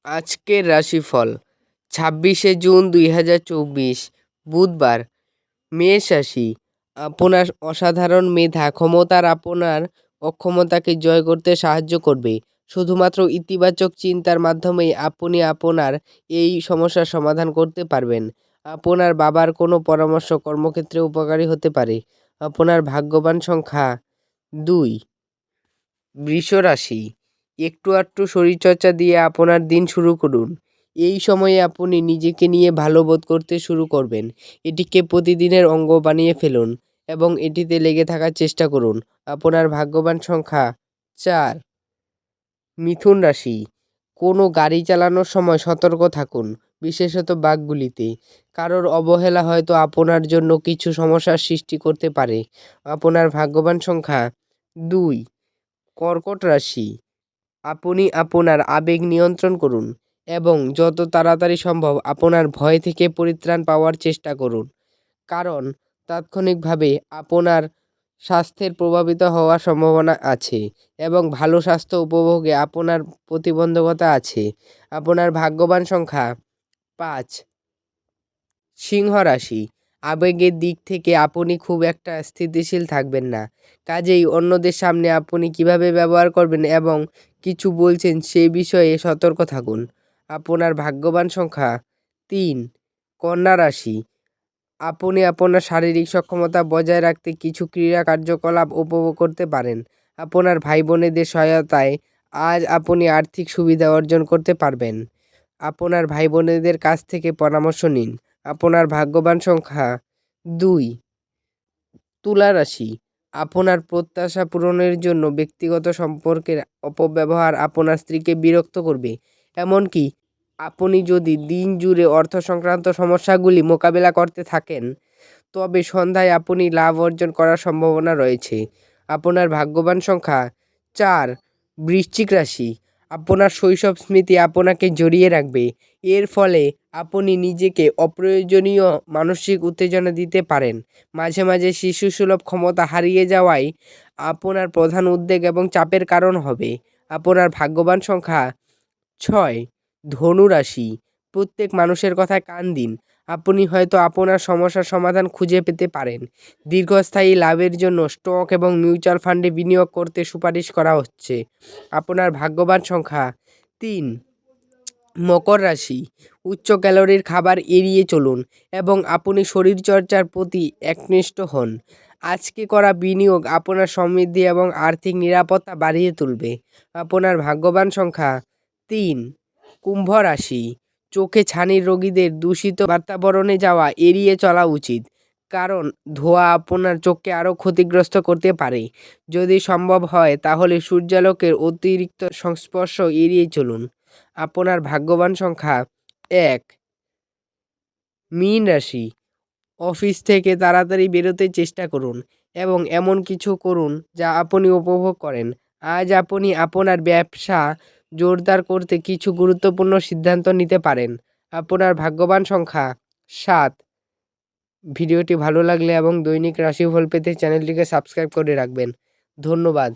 আজকের রাশিফল 26শে জুন 2024 বুধবার। মেষ রাশি। আপনার অসাধারণ মেধা ক্ষমতার আপনার অক্ষমতাকে জয় করতে সাহায্য করবে। শুধুমাত্র ইতিবাচক চিন্তার মাধ্যমেই আপনি আপনার এই সমস্যার সমাধান করতে পারবেন। আপনার বাবার কোনো পরামর্শ কর্মক্ষেত্রে উপকারী হতে পারে। আপনার ভাগ্যবান সংখ্যা 2। বৃষ রাশি। একটু আধটু শরীরচর্চা দিয়ে আপনার দিন শুরু করুন। এই সময়ে আপনি নিজেকে নিয়ে ভালো বোধ করতে শুরু করবেন। এটিকে প্রতিদিনের অঙ্গ বানিয়ে ফেলুন এবং এটিতে লেগে থাকার চেষ্টা করুন। আপনার ভাগ্যবান সংখ্যা 4। মিথুন রাশি। কোনো গাড়ি চালানোর সময় সতর্ক থাকুন, বিশেষত বাঁকগুলিতে। কারোর অবহেলা হয়তো আপনার জন্য কিছু সমস্যার সৃষ্টি করতে পারে। আপনার ভাগ্যবান সংখ্যা 2। কর্কট রাশি। আপনি আপনার আবেগ নিয়ন্ত্রণ করুন এবং যত তাড়াতাড়ি সম্ভব আপনার ভয় থেকে পরিত্রাণ পাওয়ার চেষ্টা করুন, কারণ তাৎক্ষণিকভাবে আপনার স্বাস্থ্যের প্রভাবিত হওয়ার সম্ভাবনা আছে এবং ভালো স্বাস্থ্য উপভোগে আপনার প্রতিবন্ধকতা আছে। আপনার ভাগ্যবান সংখ্যা 5। সিংহ রাশি। আবেগের দিক থেকে আপনি খুব একটা স্থিতিশীল থাকবেন না, কাজেই অন্যদের সামনে আপনি কিভাবে ব্যবহার করবেন এবং কিছু বলছেন সেই বিষয়ে সতর্ক থাকুন। আপনার ভাগ্যবান সংখ্যা 3। কন্যা রাশি। আপনি আপনার শারীরিক সক্ষমতা বজায় রাখতে কিছু ক্রীড়া কার্যকলাপ উপভোগ করতে পারেন। আপনার ভাই বোনেদের সহায়তায় আজ আপনি আর্থিক সুবিধা অর্জন করতে পারবেন। আপনার ভাই বোনেদের কাছ থেকে পরামর্শ নিন। আপনার ভাগ্যবান সংখ্যা 2। তুলা রাশি। আপনার প্রত্যাশা পূরণের জন্য ব্যক্তিগত সম্পর্কের অপব্যবহার আপনার স্ত্রীকে বিরক্ত করবে। এমনকি আপনি যদি দিন জুড়ে অর্থ সংক্রান্ত সমস্যাগুলি মোকাবেলা করতে থাকেন, তবে সন্ধ্যায় আপনি লাভ অর্জন করার সম্ভাবনা রয়েছে। আপনার ভাগ্যবান সংখ্যা 4। বৃশ্চিক রাশি। আপনার শৈশব স্মৃতি আপনাকে জড়িয়ে রাখবে। এর ফলে আপনি নিজেকে অপ্রয়োজনীয় মানসিক উত্তেজনা দিতে পারেন। মাঝে মাঝে শিশুসুলভ ক্ষমতা হারিয়ে যাওয়াই আপনার প্রধান উদ্বেগ এবং চাপের কারণ হবে। আপনার ভাগ্যবান সংখ্যা 6। ধনু রাশি। প্রত্যেক মানুষের কথায় কান দিন। আপনি হয়তো আপনার সমস্যার সমাধান খুঁজে পেতে পারেন। দীর্ঘস্থায়ী লাভের জন্য স্টক এবং মিউচুয়াল ফান্ডে বিনিয়োগ করতে সুপারিশ করা হচ্ছে। আপনার ভাগ্যবান সংখ্যা 3। মকর রাশি। উচ্চ ক্যালোরির খাবার এড়িয়ে চলুন এবং আপনি শরীরচর্চার প্রতি একনিষ্ঠ হন। আজকে করা বিনিয়োগ আপনার সমৃদ্ধি এবং আর্থিক নিরাপত্তা বাড়িয়ে তুলবে। আপনার ভাগ্যবান সংখ্যা 3। কুম্ভ রাশি। চোখে ছানির রোগীদের দূষিত বাতাবরণে যাওয়া এড়িয়ে চলা উচিত, কারণ ধোঁয়া আপনার চোখকে আরও ক্ষতিগ্রস্ত করতে পারে। যদি সম্ভব হয় তাহলে সূর্যালোকের অতিরিক্ত সংস্পর্শ এড়িয়ে চলুন। আপনার ভাগ্যবান সংখ্যা 1। মীন রাশি। অফিস থেকে তাড়াতাড়ি বেরোতে চেষ্টা করুন এবং এমন কিছু করুন যা আপনি উপভোগ করেন। আজ আপনি আপনার ব্যবসা জোরদার করতে কিছু গুরুত্বপূর্ণ সিদ্ধান্ত নিতে পারেন। আপনার ভাগ্যবান সংখ্যা 7। ভিডিওটি ভালো লাগলে এবং দৈনিক রাশিফল পেতে চ্যানেলটিকে সাবস্ক্রাইব করে রাখবেন। ধন্যবাদ।